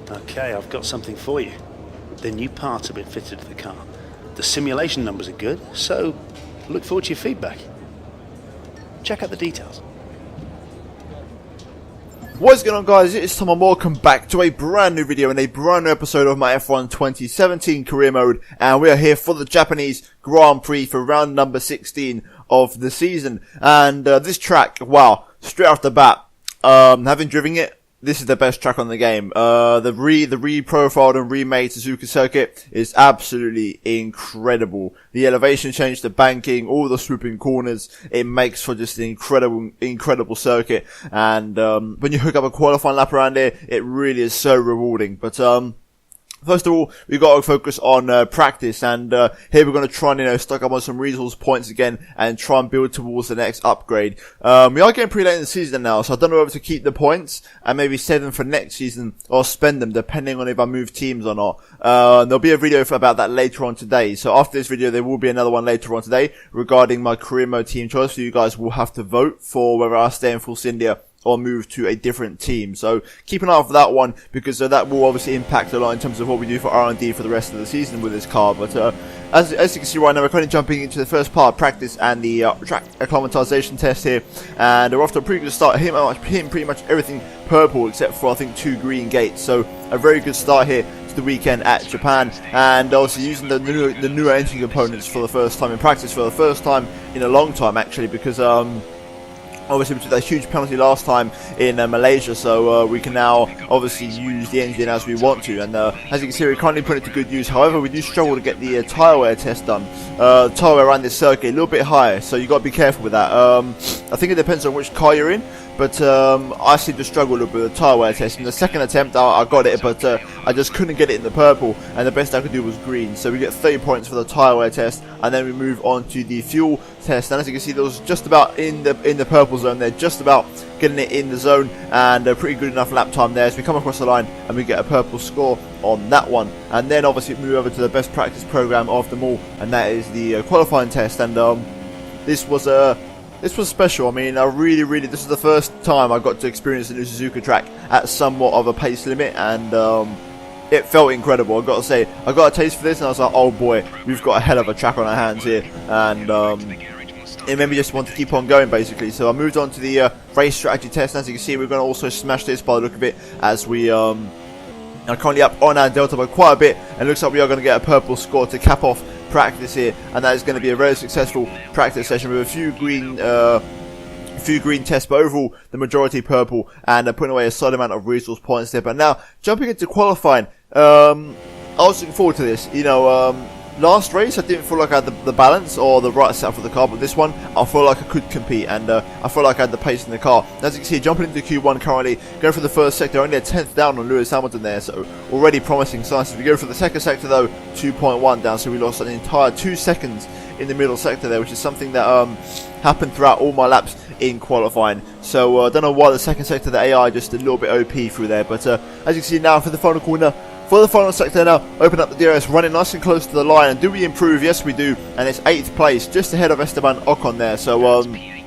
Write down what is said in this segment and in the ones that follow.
Okay, I've got something for you. The new parts have been fitted to the car. The simulation numbers are good, so look forward to your feedback. Check out the details. What's going on, guys? It's Tom and welcome back to a brand new video and a brand new episode of my F1 2017 career mode, and we are here for the Japanese Grand Prix for round number 16 of the season. And this track, wow, straight off the bat, having driven it, this is the best track on the game. The re-profiled and remade Suzuka circuit is absolutely incredible. The elevation change, the banking, all the swooping corners, it makes for just an incredible circuit. And when you hook up a qualifying lap around here, it really is so rewarding. But first of all, we've got to focus on practice, and here we're going to try and, stock up on some resource points again and try and build towards the next upgrade. We are getting pretty late in the season now, so I don't know whether to keep the points and maybe save them for next season or spend them, depending on if I move teams or not. There'll be a video about that later on today, so after this video there will be another one later on today regarding my career mode team choice, so you guys will have to vote for whether I stay in Force India or move to a different team. So keep an eye out for that one, because that will obviously impact a lot in terms of what we do for R&D for the rest of the season with this car. But as you can see right now, we're currently jumping into the first part of practice and the track acclimatization test here, and we're off to a pretty good start, hitting pretty much everything purple except for I think 2 green gates. So a very good start here to the weekend at Japan, and also using the newer engine components for the first time in practice, for the first time in a long time actually, because obviously we took that huge penalty last time in Malaysia, so we can now obviously use the engine as we want to, and as you can see we're currently putting it to good use. However, we do struggle to get the tyre wear test done. Tyre wear around this circuit a little bit higher, so you've got to be careful with that. I think it depends on which car you're in, but I seem to struggle a little bit with the tyre wear test. In the second attempt I got it, but I just couldn't get it in the purple, and the best I could do was green. So we get 30 points for the tyre wear test, and then we move on to the fuel test. And as you can see, there was just about in the purple zone there, just about getting it in the zone, and a pretty good enough lap time there. So we come across the line and we get a purple score on that one, and then obviously we move over to the best practice program of them all, and that is the qualifying test. And this was special. I mean, this is the first time I got to experience the new Suzuka track at somewhat of a pace limit, and it felt incredible. I've got to say, I got a taste for this, and I was like, oh boy, we've got a hell of a track on our hands here, and it made me just want to keep on going, basically. So I moved on to the race strategy test, and as you can see, we're going to also smash this by the look of it, as we are currently up on our delta by quite a bit, and it looks like we are going to get a purple score to cap off practice here, and that is going to be a very successful practice session with a few green tests, but overall the majority purple, and putting away a solid amount of resource points there. But now jumping into qualifying, I was looking forward to this. Last race I didn't feel like I had the balance or the right setup for the car, but this one I feel like I could compete, and I feel like I had the pace in the car. As you can see, jumping into Q1 currently, going for the first sector, only a 10th down on Lewis Hamilton there, so already promising signs. As we go for the second sector though, 2.1 down, so we lost an entire 2 seconds in the middle sector there, which is something that happened throughout all my laps in qualifying. So I don't know why the second sector, the AI just a little bit OP through there, but as you can see now for the final corner, for the final sector now, open up the DRS, running nice and close to the line. And do we improve? Yes, we do. And it's 8th place, just ahead of Esteban Ocon there. So, we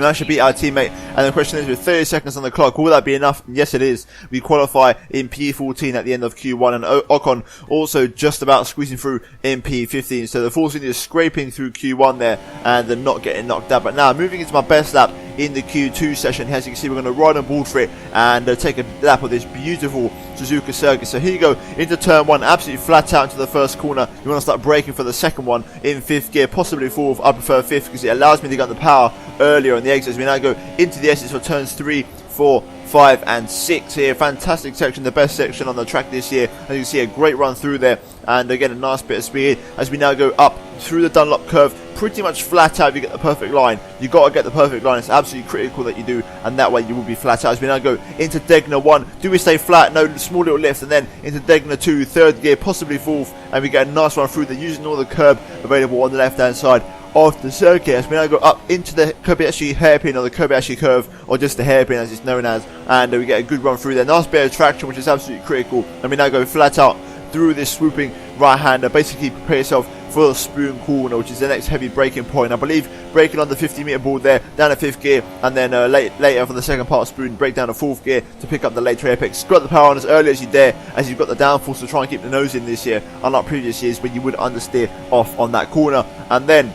actually beat our teammate. And the question is, with 30 seconds on the clock, will that be enough? Yes, it is. We qualify in P14 at the end of Q1. And Ocon also just about squeezing through in P15. So the Force India is scraping through Q1 there, and they're not getting knocked out. But now, moving into my best lap in the Q2 session. As you can see, we're going to ride on board for it and take a lap of this beautiful Suzuka circuit. So here you go into turn 1, absolutely flat out into the first corner. You want to start braking for the second one in 5th gear, possibly 4th. I prefer 5th because it allows me to get the power earlier on the exits. We now go into the exits for turns 3, 4, 5 and 6 here. Fantastic section, the best section on the track this year. As you can see, a great run through there, and again a nice bit of speed as we now go up through the Dunlop curve, pretty much flat out. If you get the perfect line, you got to get the perfect line. It's absolutely critical that you do, and that way you will be flat out. As we now go into Degner 1, do we stay flat? No, small little lift, and then into Degner 2, 3rd gear, possibly 4th, and we get a nice run through there using all the curb available on the left hand side of the circuit. As we now go up into the Kobayashi hairpin, or the Kobayashi curve, or just the hairpin as it's known as, and we get a good run through there. Nice bit of traction, which is absolutely critical, and we now go flat out through this swooping right hander. Basically prepare yourself for Spoon Corner, which is the next heavy braking point. I believe braking on the 50-meter board there, down to 5th gear, and then later for the second part of Spoon, brake down to 4th gear to pick up the later apex. Got the power on as early as you dare, as you've got the downforce to try and keep the nose in this year, unlike previous years where you would understeer off on that corner. And then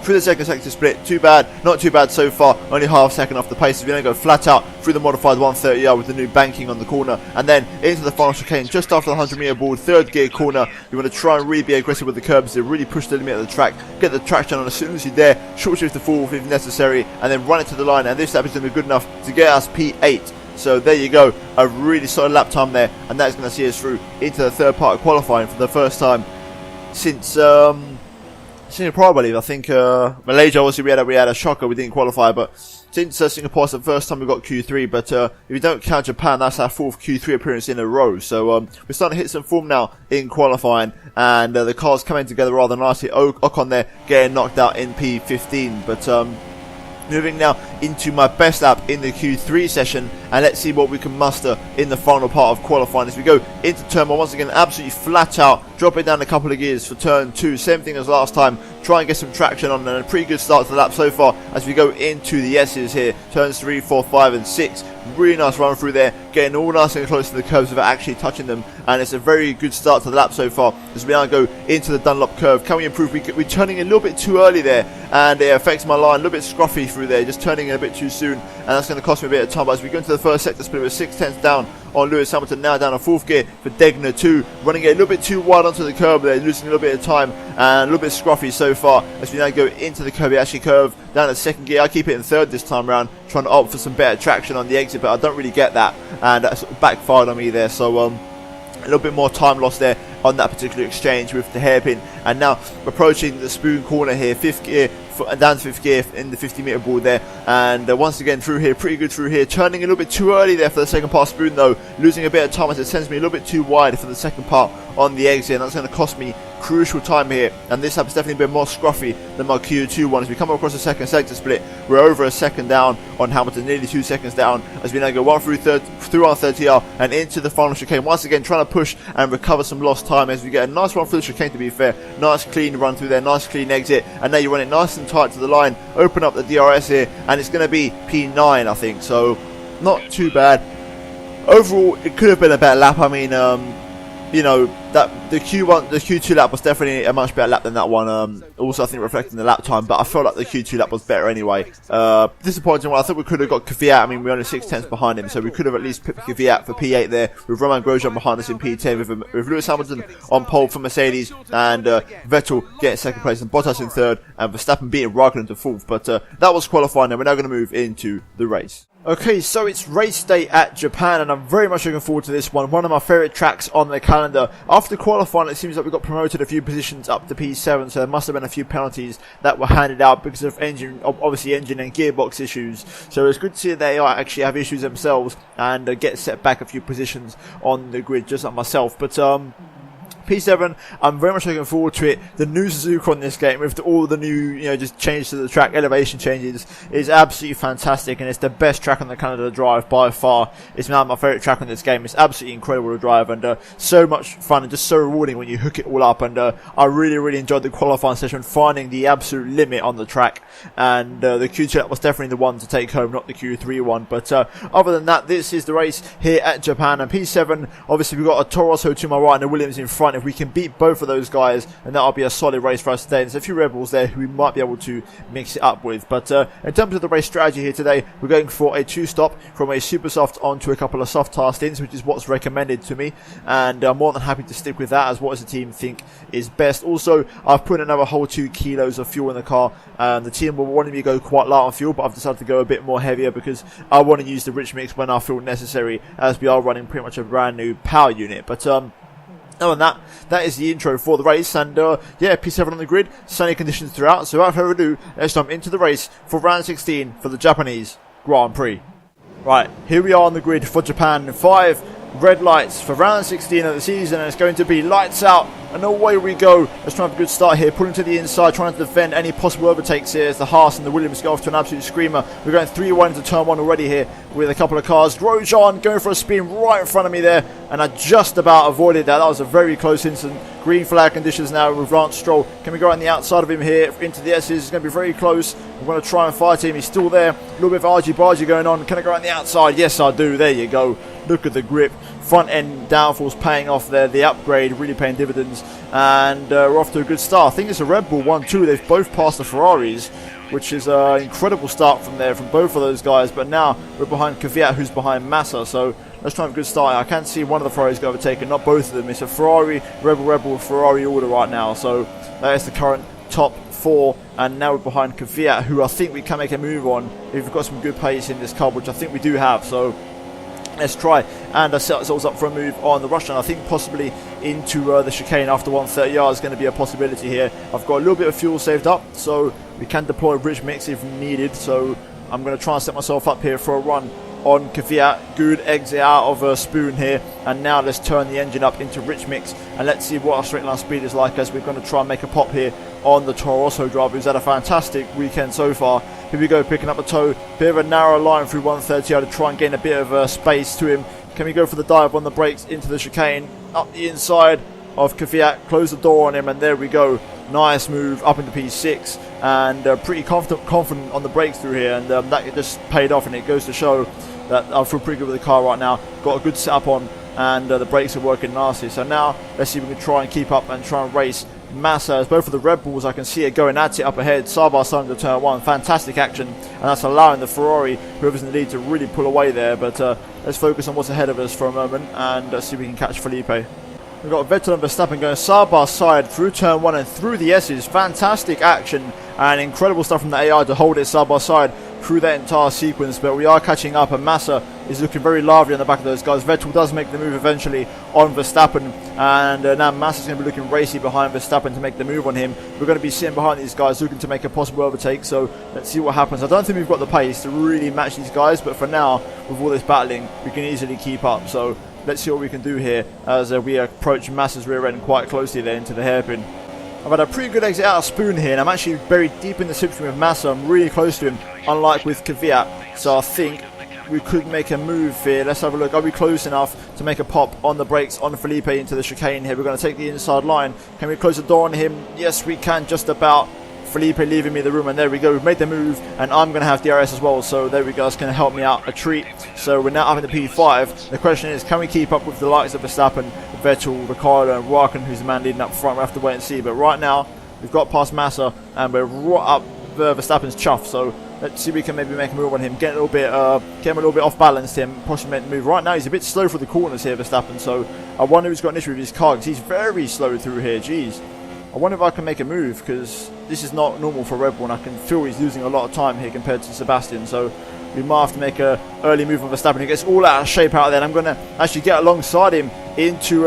through the second sector split, not too bad so far, only half second off the pace. We're going to go flat out through the modified 130R with the new banking on the corner, and then into the final chicane just after the 100-meter board, 3rd gear corner. You want to try and really be aggressive with the curbs to really push the limit of the track, get the traction on as soon as you're there, short shift to 4th if necessary, and then run it to the line, and this lap is going to be good enough to get us P8. So there you go, a really solid lap time there, and that's going to see us through into the third part of qualifying for the first time since Singapore, I believe. I think Malaysia, obviously we had a shocker, we didn't qualify, but since Singapore, it's the first time we got Q3. But if you don't count Japan, that's our 4th Q3 appearance in a row. So we're starting to hit some form now in qualifying, and the cars coming together rather nicely. Ocon there getting knocked out in P15, but moving now into my best lap in the Q3 session, and let's see what we can muster in the final part of qualifying as we go into turn 1. Once again, absolutely flat out, drop it down a couple of gears for turn 2, same thing as last time, try and get some traction on, and a pretty good start to the lap so far as we go into the S's here, turns 3, 4, 5 and 6. Really nice run through there, getting all nice and close to the curves without actually touching them, and it's a very good start to the lap so far as we now go into the Dunlop curve. Can we improve? We're turning a little bit too early there, and it affects my line, a little bit scruffy through there, just turning in a bit too soon, and that's going to cost me a bit of time. But as we go into the first sector split, with 6/10 down on Lewis Hamilton, now down to 4th gear for Degner 2, running it a little bit too wide onto the curb there, losing a little bit of time, and a little bit scruffy so far as we now go into the curve. We actually curve down to 2nd gear. I keep it in 3rd this time around, trying to opt for some better traction on the exit, but I don't really get that, and that sort of backfired on me there. So a little bit more time lost there on that particular exchange with the hairpin, and now approaching the Spoon Corner here, 5th gear, down to 5th gear in the 50-meter board there, and once again through here, pretty good through here, turning a little bit too early there for the second part Spoon though, losing a bit of time as it sends me a little bit too wide for the second part on the exit, and that's going to cost me crucial time here, and this lap has definitely been more scruffy than my Q2 one. As we come across the second sector split, we're over a second down on Hamilton, nearly 2 seconds down, as we now go 1 through our 30R and into the final chicane, once again trying to push and recover some lost time as we get a nice run through the chicane, to be fair, nice clean run through there, nice clean exit, and now you run it nice and tight to the line, open up the DRS here, and it's going to be P9 I think, so not too bad. Overall it could have been a better lap. I mean, you know, that the Q2 lap was definitely a much better lap than that one. Also, I think reflecting the lap time, but I felt like the Q2 lap was better anyway. Disappointing one. I thought we could have got Kvyat. I mean, we're only 6/10 behind him, so we could have at least picked Kvyat for P8 there, with Romain Grosjean behind us in P10, with Lewis Hamilton on pole for Mercedes, and Vettel getting 2nd place, and Bottas in 3rd, and Verstappen beating Raikkonen to 4th. But that was qualifying, and we're now going to move into the race. Okay, so it's race day at Japan, and I'm very much looking forward to this one of my favourite tracks on the calendar. After qualifying, it seems like we got promoted a few positions up to P7, so there must have been a few penalties that were handed out because of obviously engine and gearbox issues. So it's good to see that they actually have issues themselves and get set back a few positions on the grid, just like myself. But P7, I'm very much looking forward to it. The new Suzuka on this game, with all the new, just changes to the track, elevation changes, is absolutely fantastic, and it's the best track on the calendar to drive by far. It's now my favourite track on this game. It's absolutely incredible to drive, and so much fun and just so rewarding when you hook it all up. And I really, really enjoyed the qualifying session, finding the absolute limit on the track. And the Q2 lap was definitely the one to take home, not the Q3 one. But other than that, this is the race here at Japan. And P7, obviously we've got a Toro Rosso to my right and a Williams in front. If we can beat both of those guys, and that'll be a solid race for us today. There's a few Rebels there who we might be able to mix it up with. But in terms of the race strategy here today, we're going for a 2-stop from a super soft onto a couple of soft tire stints, which is what's recommended to me, and I'm more than happy to stick with that, as what does the team think is best. Also, I've put another whole 2 kilos of fuel in the car, and the team were wanting me to go quite light on fuel, but I've decided to go a bit more heavier because I want to use the rich mix when I feel necessary, as we are running pretty much a brand new power unit. But other than that is the intro for the race, and yeah, P7 on the grid, sunny conditions throughout. So without further ado, let's jump into the race for round 16 for the Japanese Grand Prix. Right, here we are on the grid for Japan. 5 red lights for round 16 of the season, and it's going to be lights out and away we go. Let's try and have a good start here, pulling to the inside, trying to defend any possible overtakes here as the Haas and the Williams go off to an absolute screamer. We're going 3-1 into turn 1 already here with a couple of cars. Grosjean going for a spin right in front of me there, and I just about avoided that. That was a very close incident. Green flag conditions now with Lance Stroll. Can we go on the outside of him here into the S's? It's going to be very close. I'm going to try and fight him. He's still there. A little bit of argy-bargy going on. Can I go on the outside? Yes, I do. There you go. Look at the grip. Front end downforce paying off there. The upgrade really paying dividends. And we're off to a good start. I think it's a Red Bull 1-2. They've both passed the Ferraris, which is an incredible start from there from both of those guys. But now we're behind Kvyat, who's behind Massa. So let's try and have a good start. I can't see one of the Ferraris get overtaken, not both of them. It's a Ferrari, Red Bull, Ferrari order right now. So that is the current top 4. And now we're behind Kvyat, who I think we can make a move on if we've got some good pace in this car, which I think we do have. So let's try and set ourselves up for a move on the Russian. I think possibly into the chicane after 130 yards is going to be a possibility here. I've got a little bit of fuel saved up, so we can deploy rich mix if needed. So I'm going to try and set myself up here for a run on Kvyat. Good exit out of a spoon here, and now let's turn the engine up into rich mix and let's see what our straight line speed is like, as we're going to try and make a pop here on the Toro Rosso driver, who's had a fantastic weekend so far. Here we go, picking up a toe, bit of a narrow line through 130 to try and gain a bit of space to him. Can we go for the dive on the brakes into the chicane, up the inside of Kvyat, close the door on him, and there we go. Nice move up into P6, and pretty confident on the brakes through here, and that just paid off, and it goes to show that I feel pretty good with the car right now. Got a good setup on, and the brakes are working nicely. So now let's see if we can try and keep up and try and race Massa, as both of the Red Bulls I can see it going at it up ahead, side by side into turn 1. Fantastic action, and that's allowing the Ferrari, whoever's in the lead, to really pull away there. But let's focus on what's ahead of us for a moment and see if we can catch Felipe. We've got Vettel and Verstappen going side by side through turn 1 and through the S's. Fantastic action and incredible stuff from the AI to hold it side by side through that entire sequence. But we are catching up, and Massa is looking very lively on the back of those guys. Vettel does make the move eventually on Verstappen, and now Massa's going to be looking racy behind Verstappen to make the move on him. We're going to be sitting behind these guys looking to make a possible overtake, so let's see what happens. I don't think we've got the pace to really match these guys, but for now, with all this battling, we can easily keep up. So let's see what we can do here as we approach Massa's rear end quite closely there into the hairpin. I've had a pretty good exit out of Spoon here, and I'm actually buried deep in the slipstream with Massa. I'm really close to him, unlike with Kvyat. So I think we could make a move here. Let's have a look. Are we close enough to make a pop on the brakes on Felipe into the chicane here? We're going to take the inside line. Can we close the door on him? Yes, we can, just about. Felipe leaving me the room, and there we go. We've made the move, and I'm going to have DRS as well, so there we go. It's going to help me out a treat. So we're now up in the P5. The question is, can we keep up with the likes of Verstappen, Vettel, Ricciardo, and Raikkonen, who's the man leading up front? We'll have to wait and see. But right now, we've got past Massa, and we're right up Verstappen's chuff. So let's see if we can maybe make a move on him, get him a little bit off balance him, possibly make the move. Right now, he's a bit slow for the corners here, Verstappen. So I wonder if he's got an issue with his car, because he's very slow through here. Jeez. I wonder if I can make a move, because this is not normal for Red Bull, and I can feel he's losing a lot of time here compared to Sebastian. So we might have to make an early move on Verstappen. He gets all out of shape out there, and I'm going to actually get alongside him into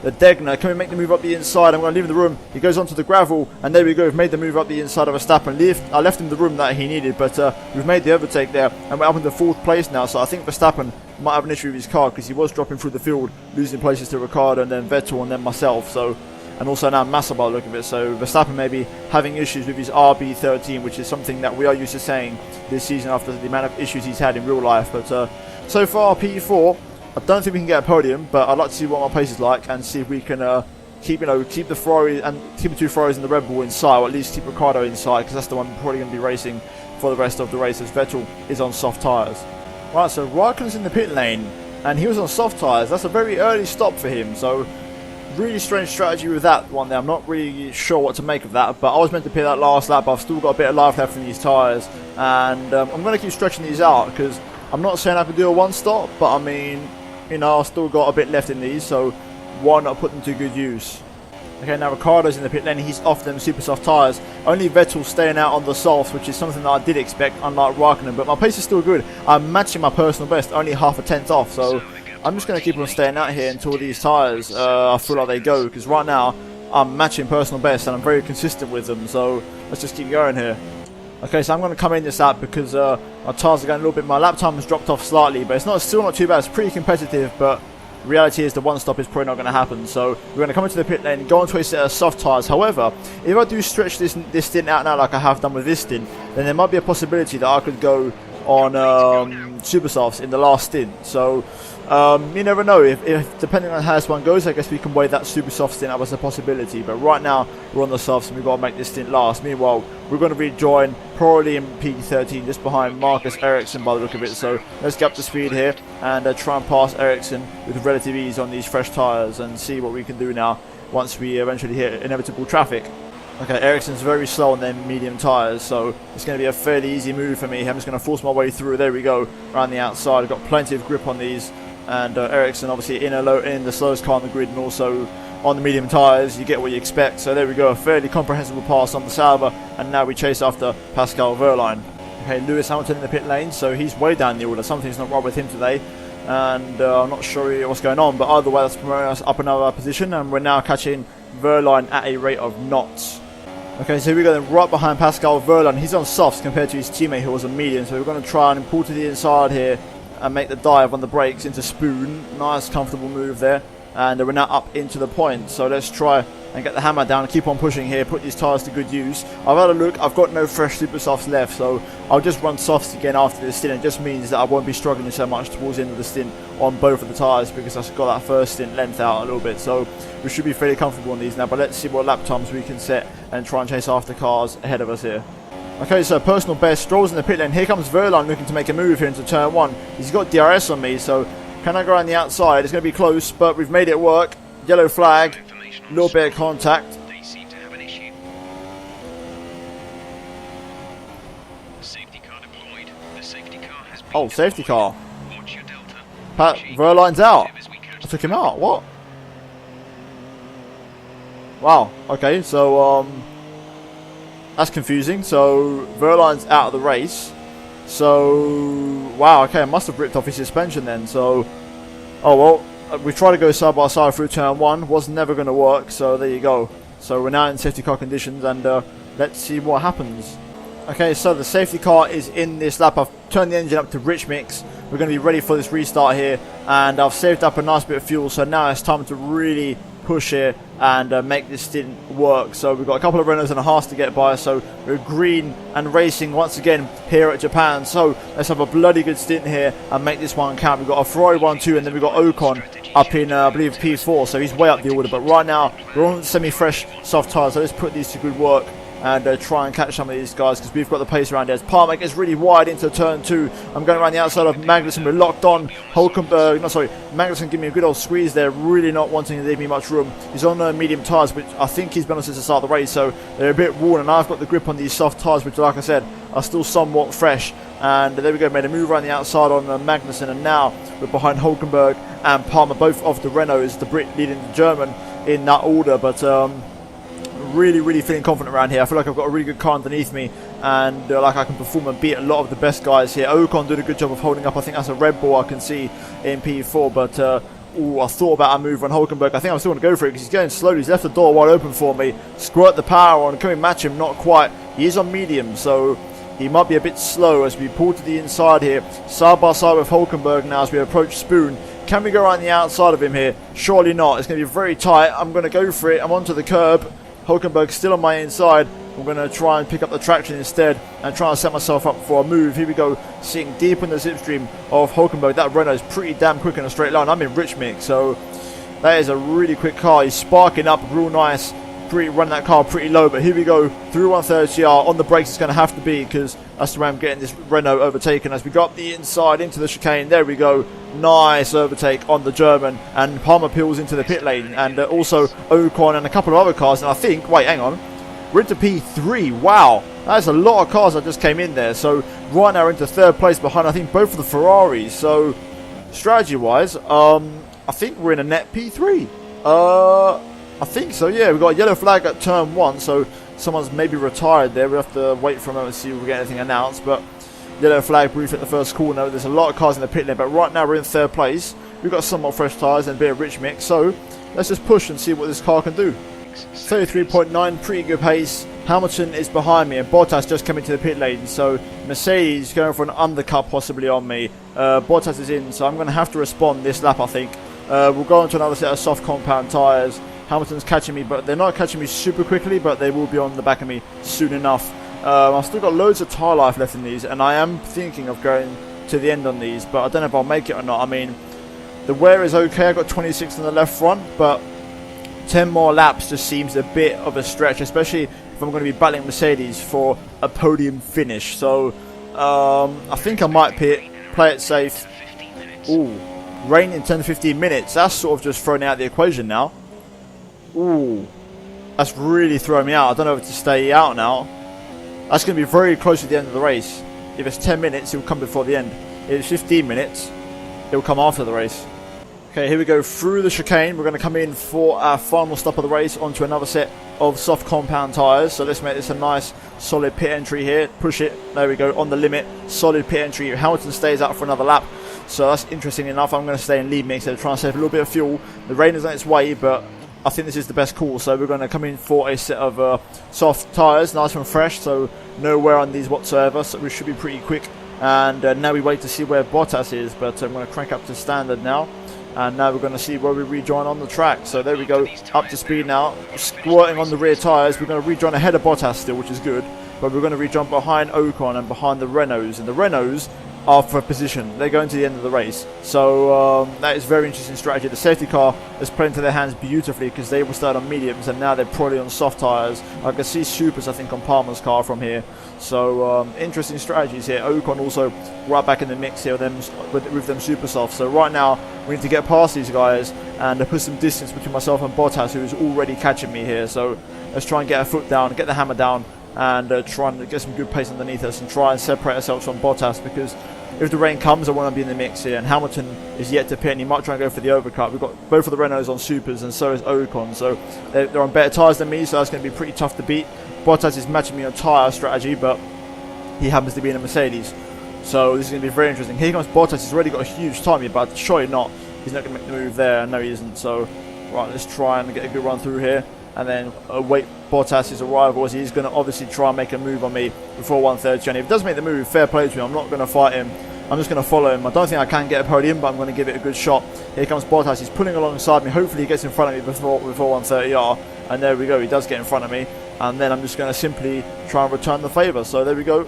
the Degner. Can we make the move up the inside? I'm going to leave him the room. He goes onto the gravel, and there we go. We've made the move up the inside of Verstappen. I left him the room that he needed, but we've made the overtake there, and we're up in the 4th place now. So I think Verstappen might have an issue with his car, because he was dropping through the field, losing places to Ricciardo, and then Vettel, and then myself. So, and also now Massa by the look of it. So Verstappen may be having issues with his RB13, which is something that we are used to saying this season after the amount of issues he's had in real life. But so far, P4, I don't think we can get a podium, but I'd like to see what my pace is like and see if we can keep the Ferrari and keep the 2 Ferraris and the Red Bull inside, or at least keep Ricciardo inside, because that's the one probably going to be racing for the rest of the race, as Vettel is on soft tyres. Right, so Raikkonen's in the pit lane, and he was on soft tyres. That's a very early stop for him, so really strange strategy with that one there. I'm not really sure what to make of that, but I was meant to pit that last lap, but I've still got a bit of life left in these tyres, and I'm going to keep stretching these out, because I'm not saying I can do a 1 stop, but I mean, you know, I've still got a bit left in these, so why not put them to good use? Okay, now Ricciardo's in the pit lane. He's off them super soft tyres. Only Vettel's staying out on the softs, which is something that I did expect, unlike Raikkonen, but my pace is still good. I'm matching my personal best, only half a tenth off, so I'm just going to keep on staying out here until these tyres I feel like they go, because right now I'm matching personal best and I'm very consistent with them, so let's just keep going here. Okay, so I'm going to come in this lap because my tyres are going a little bit, my lap time has dropped off slightly, but it's still not too bad. It's pretty competitive, but reality is the one stop is probably not going to happen. So we're going to come into the pit lane, go onto a set of soft tyres. However, if I do stretch this stint out now like I have done with this stint, then there might be a possibility that I could go on super softs in the last stint. So you never know. If depending on how this one goes, I guess we can weigh that super soft stint up as a possibility. But right now we're on the softs and we've got to make this stint last. Meanwhile, we're going to rejoin probably in P13 just behind Marcus Ericsson by the look of it. So let's get up to speed here and try and pass Ericsson with relative ease on these fresh tyres and see what we can do now once we eventually hit inevitable traffic. Okay, Ericsson's very slow on their medium tyres, so it's going to be a fairly easy move for me. I'm just going to force my way through. There we go, around the outside. I've got plenty of grip on these. And Ericsson obviously in the slowest car on the grid, and also on the medium tyres, you get what you expect. So there we go, a fairly comprehensible pass on the Sauber, and now we chase after Pascal Wehrlein. Okay, Lewis Hamilton in the pit lane, so he's way down the order. Something's not right with him today, and I'm not sure what's going on, but either way, that's promoting us up another position, and we're now catching Wehrlein at a rate of knots. Okay, so here we go then, right behind Pascal Wehrlein. He's on softs compared to his teammate who was on medium, so we're going to try and pull to the inside here and make the dive on the brakes into Spoon. Nice comfortable move there, and we're now up into the point. So let's try and get the hammer down and keep on pushing here, put these tyres to good use. I've had a look, I've got no fresh super softs left, so I'll just run softs again after this stint. It just means that I won't be struggling so much towards the end of the stint on both of the tyres, because I've got that first stint length out a little bit. So we should be fairly comfortable on these now, but let's see what lap times we can set and try and chase after cars ahead of us here. Okay, so personal best, Stroll's in the pit lane. Here comes Wehrlein looking to make a move here into turn 1. He's got DRS on me, so can I go around the outside? It's going to be close, but we've made it work. Yellow flag, a little bit of contact. They seem to have an issue. Safety car deployed. The safety car has been Oh, safety car. Watch your delta. Wehrlein's out. I took him out. What? Wow. Okay, so that's confusing. So Wehrlein's out of the race. So wow. Okay, I must have ripped off his suspension then. So oh well. We tried to go side by side through turn 1. Was never going to work. So there you go. So we're now in safety car conditions, and let's see what happens. Okay, so the safety car is in this lap. I've turned the engine up to rich mix. We're going to be ready for this restart here, and I've saved up a nice bit of fuel, so now it's time to really push here and make this stint work. So we've got a couple of Renaults and a Haas to get by, so we're green and racing once again here at Japan. So let's have a bloody good stint here and make this one count. We've got a Ferrari 1-2, and then we've got Ocon up in I believe P4, so he's way up the order. But right now we're on semi-fresh soft tyres, so let's put these to good work and try and catch some of these guys, because we've got the pace around here. As Palmer gets really wide into turn 2, I'm going around the outside of Magnussen. We're locked on. Magnussen giving me a good old squeeze there, really not wanting to leave me much room. He's on medium tyres, which I think he's been on since the start of the race, so they're a bit worn, and I've got the grip on these soft tyres, which, like I said, are still somewhat fresh. And there we go, made a move around the outside on Magnussen, and now we're behind Hulkenberg and Palmer, both of the Renaults, the Brit leading the German in that order. But really feeling confident around here. I feel like I've got a really good car underneath me, and like I can perform and beat a lot of the best guys here. Ocon did a good job of holding up. I think that's a Red Bull I can see in P4, but I thought about a move on Hulkenberg. I think I'm still going to go for it because he's going slowly. He's left the door wide open for me. Squirt the power on. Can we match him? Not quite. He is on medium, so he might be a bit slow as we pull to the inside here. Side by side with Hulkenberg now as we approach Spoon. Can we go around the outside of him here? Surely not. It's going to be very tight. I'm going to go for it. I'm onto the curb. Hulkenberg still on my inside. I'm going to try and pick up the traction instead and try and set myself up for a move. Here we go, sitting deep in the slipstream of Hulkenberg. That Renault is pretty damn quick in a straight line. I'm in rich mix, so that is a really quick car. He's sparking up real nice, running that car pretty low. But here we go, through 130R. On the brakes it's going to have to be, because that's the way I'm getting this Renault overtaken. As we go up the inside into the chicane, there we go. Nice overtake on the German, and Palmer peels into the pit lane, and also Ocon and a couple of other cars. And I think, wait, hang on, we're into P3. Wow, that's a lot of cars that just came in there. So right now we're into third place behind, I think, both of the Ferraris. So strategy wise, I think we're in a net P3. I think so, yeah. We've got a yellow flag at turn 1, so someone's maybe retired there. We have to wait for a moment to see if we get anything announced. But yellow flag brief at the first corner. There's a lot of cars in the pit lane, but right now we're in third place. We've got somewhat fresh tyres and a bit of rich mix, so let's just push and see what this car can do. 33.9, pretty good pace. Hamilton is behind me, and Bottas just came into the pit lane, so Mercedes going for an undercut possibly on me. Bottas is in, so I'm going to have to respond this lap, I think. We'll go on to another set of soft compound tyres. Hamilton's catching me, but they're not catching me super quickly, but they will be on the back of me soon enough. I've still got loads of tyre life left in these, and I am thinking of going to the end on these, but I don't know if I'll make it or not. I mean, the wear is okay. I've got 26 on the left front, but 10 more laps just seems a bit of a stretch, especially if I'm going to be battling Mercedes for a podium finish. So I think I might play it safe. Ooh, rain in 10 to 15 minutes. That's sort of just thrown out the equation now. Ooh, that's really throwing me out. I don't know if to stay out now. That's going to be very close to the end of the race. If it's 10 minutes, it will come before the end. If it's 15 minutes, it will come after the race. Okay, here we go through the chicane. We're going to come in for our final stop of the race onto another set of soft compound tyres. So let's make this a nice solid pit entry here. Push it. There we go. On the limit. Solid pit entry. Hamilton stays out for another lap. So that's interesting enough. I'm going to stay in lead mix. So trying to save a little bit of fuel. The rain is on its way, but I think this is the best call. So we're going to come in for a set of soft tyres. Nice and fresh. So no wear on these whatsoever. So we should be pretty quick. And now we wait to see where Bottas is. But I'm going to crank up to standard now. And now we're going to see where we rejoin on the track. So there we go, up to speed now. Squirting on the rear tyres. We're going to rejoin ahead of Bottas still, which is good. But we're going to rejoin behind Ocon and behind the Renaults. And the Renaults are for position. They're going to the end of the race. So that is very interesting strategy. The safety car has played into their hands beautifully because they will start on mediums and now they're probably on soft tyres. I can see supers, I think, on Palmer's car from here. So interesting strategies here. Ocon also right back in the mix here with them super soft. So right now we need to get past these guys and put some distance between myself and Bottas, who is already catching me here. So let's try and get our foot down, get the hammer down, and try and get some good pace underneath us and try and separate ourselves from Bottas, because if the rain comes, I want to be in the mix here. And Hamilton is yet to pit, and he might try and go for the overcut. We've got both of the Renaults on supers, and so is Ocon. So they're on better tyres than me, so that's going to be pretty tough to beat. Bottas is matching me on tyre strategy, but he happens to be in a Mercedes. So this is going to be very interesting. Here comes Bottas. He's already got a huge time here, but surely not. He's not going to make the move there. No, he isn't. So, right, let's try and get a good run through here. And then await Bottas' arrival, as he's going to obviously try and make a move on me before 1:30. And if he does make the move, fair play to him. I'm not going to fight him. I'm just going to follow him. I don't think I can get a podium, but I'm going to give it a good shot. Here comes Bottas. He's pulling alongside me. Hopefully he gets in front of me before 1:30R. And there we go. He does get in front of me. And then I'm just going to simply try and return the favour. So there we go.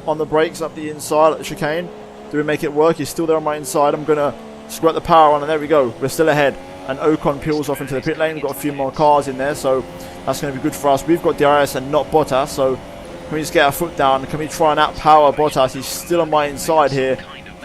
On the brakes, up the inside at the chicane. Do we make it work? He's still there on my inside. I'm going to squirt the power on, and there we go. We're still ahead. And Ocon peels off into the pit lane. We've got a few more cars in there, so that's going to be good for us. We've got DRS and not Bottas, so can we just get our foot down? Can we try and outpower Bottas? He's still on my inside here.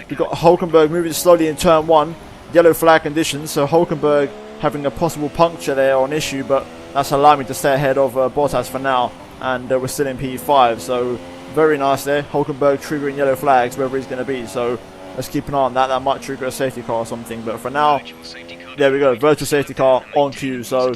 We've got Hulkenberg moving slowly in turn one. Yellow flag conditions, so Hulkenberg having a possible puncture there or an issue, but that's allowed me to stay ahead of Bottas for now. And we're still in P5, so very nice there. Hulkenberg triggering yellow flags wherever he's going to be, so let's keep an eye on that. That might trigger a safety car or something, but for now, there we go, virtual safety car on cue. So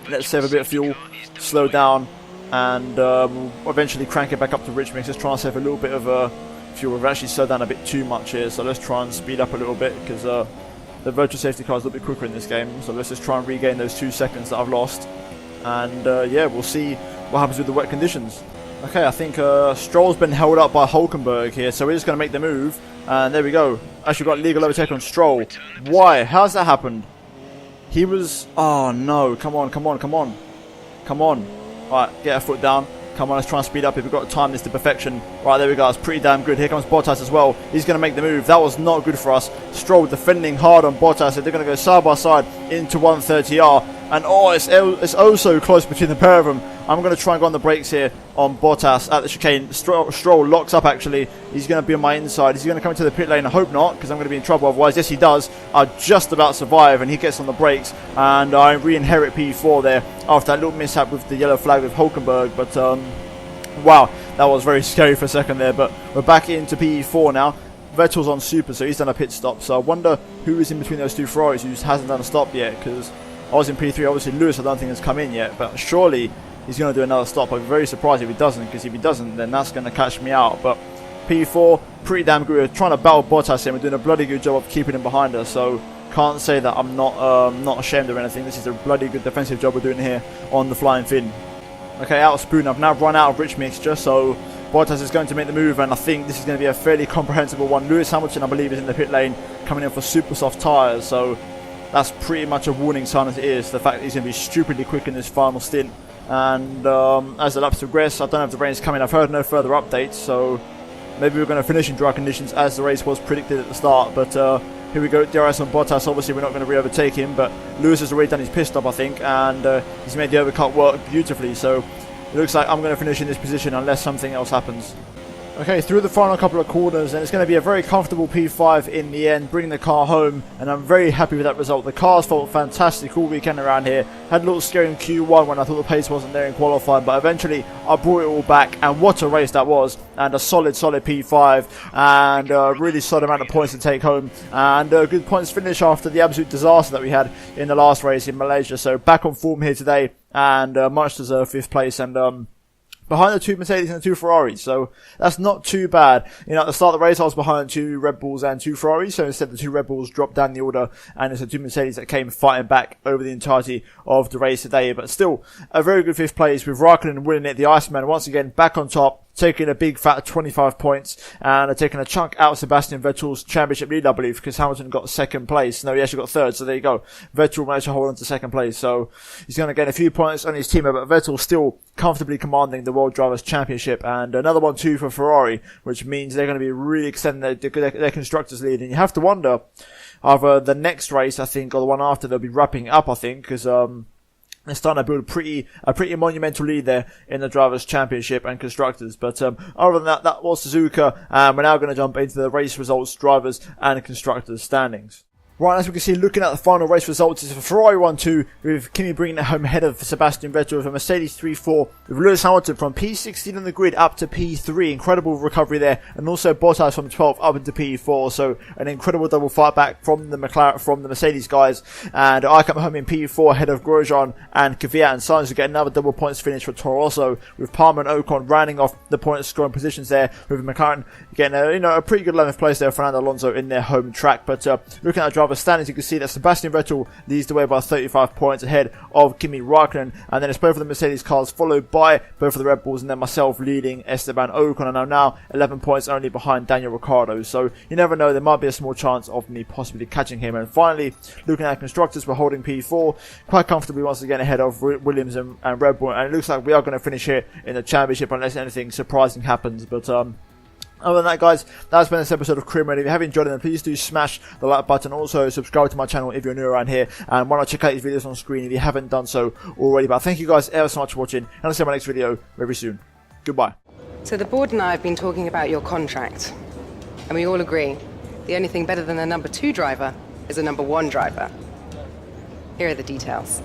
let's save a bit of fuel, slow down, and we'll eventually crank it back up to rich mix. Let's try and save a little bit of fuel. We've actually slowed down a bit too much here, so let's try and speed up a little bit, because the virtual safety car is a little bit quicker in this game. So let's just try and regain those 2 seconds that I've lost, and yeah, we'll see what happens with the wet conditions. Okay, I think Stroll's been held up by Hulkenberg here, so we're just going to make the move. And there we go. Actually got legal overtake on Stroll. Why? How's that happened? He was... Oh no, come on, come on, come on. Come on. Alright, get our foot down. Come on, let's try and speed up if we've got to time this to perfection. Right, there we go. It's pretty damn good. Here comes Bottas as well. He's going to make the move. That was not good for us. Stroll defending hard on Bottas. They're going to go side by side into 1:30R. And oh, it's oh so close between the pair of them. I'm going to try and go on the brakes here on Bottas at the chicane. Stroll locks up, actually. He's going to be on my inside. Is he going to come into the pit lane? I hope not, because I'm going to be in trouble otherwise. Yes, he does. I just about survive, and he gets on the brakes. And I re-inherit P4 there after that little mishap with the yellow flag with Hulkenberg. But, wow, that was very scary for a second there. But we're back into P4 now. Vettel's on super, so he's done a pit stop. So I wonder who is in between those two Ferraris who hasn't done a stop yet, because I was in P3. Obviously, Lewis I don't think has come in yet, but surely he's going to do another stop. I'd be very surprised if he doesn't, because if he doesn't, then that's going to catch me out. But P4, pretty damn good. We're trying to battle Bottas here. We're doing a bloody good job of keeping him behind us, so can't say that I'm not ashamed of anything. This is a bloody good defensive job we're doing here on the flying fin. Okay, out of spoon. I've now run out of rich mixture, so Bottas is going to make the move, and I think this is going to be a fairly comprehensible one. Lewis Hamilton, I believe, is in the pit lane, coming in for super soft tyres, so that's pretty much a warning sign as it is. The fact that he's going to be stupidly quick in this final stint. And as the laps progress, I don't know if the rain's coming. I've heard no further updates, so maybe we're going to finish in dry conditions as the race was predicted at the start. But here we go, DRS on Bottas. Obviously, we're not going to re-overtake him, but Lewis has already done his pit stop, I think, and he's made the overcut work beautifully. So it looks like I'm going to finish in this position unless something else happens. Okay, through the final couple of corners, and it's going to be a very comfortable P5 in the end, bringing the car home, and I'm very happy with that result. The cars felt fantastic all weekend around here. Had a little scare in Q1 when I thought the pace wasn't there in qualifying, but eventually I brought it all back, and what a race that was, and a solid P5, and a really solid amount of points to take home, and a good points finish after the absolute disaster that we had in the last race in Malaysia. So back on form here today, and much deserved 5th place, and behind the 2 Mercedes and the 2 Ferraris, so that's not too bad. You know, at the start of the race, I was behind 2 Red Bulls and 2 Ferraris, so instead the 2 Red Bulls dropped down the order, and it's the 2 Mercedes that came fighting back over the entirety of the race today. But still, a very good 5th place with Raikkonen winning it, the Iceman once again back on top, taking a big fat 25 points, and taking a chunk out of Sebastian Vettel's championship lead, I believe, because Hamilton got 2nd place. No, he actually got 3rd, so there you go. Vettel managed to hold on to 2nd place, so he's going to gain a few points on his team, but Vettel still comfortably commanding the World Drivers' Championship, and another one too for Ferrari, which means they're going to be really extending their constructors' lead, and you have to wonder, either the next race, I think, or the one after, they'll be wrapping up, I think, because they're starting to build a pretty monumental lead there in the Drivers' Championship and Constructors. But other than that, that was Suzuka, and we're now going to jump into the race results, Drivers and Constructors standings. Right, as we can see, looking at the final race results, it's a Ferrari 1-2, with Kimi bringing it home ahead of Sebastian Vettel, with a Mercedes 3-4, with Lewis Hamilton from P16 on the grid up to P3, incredible recovery there, and also Bottas from 12 up into P4, so an incredible double fight back from the Mercedes guys, and I come home in P4 ahead of Grosjean and Kvyat and Sainz to get another double points finish for Toro Rosso, with Palmer and Ocon rounding off the point scoring positions there, with McLaren getting a pretty good 11th place there, Fernando Alonso in their home track. But looking at the driver's standings, you can see that Sebastian Vettel leads the way by 35 points ahead of Kimi Raikkonen, and then it's both of the Mercedes cars followed by both of the Red Bulls, and then myself leading Esteban Ocon, and I'm now 11 points only behind Daniel Ricciardo, so you never know, there might be a small chance of me possibly catching him. And finally, looking at constructors, we're holding P4 quite comfortably once again ahead of Williams and Red Bull, and it looks like we are going to finish here in the championship unless anything surprising happens. But other than that, guys, that's been this episode of Career Mode. If you have enjoyed it, then please do smash the like button. Also, subscribe to my channel if you're new around here. And why not check out these videos on screen if you haven't done so already. But thank you guys ever so much for watching. And I'll see you in my next video very soon. Goodbye. So the board and I have been talking about your contract. And we all agree, the only thing better than a number 2 driver is a number 1 driver. Here are the details.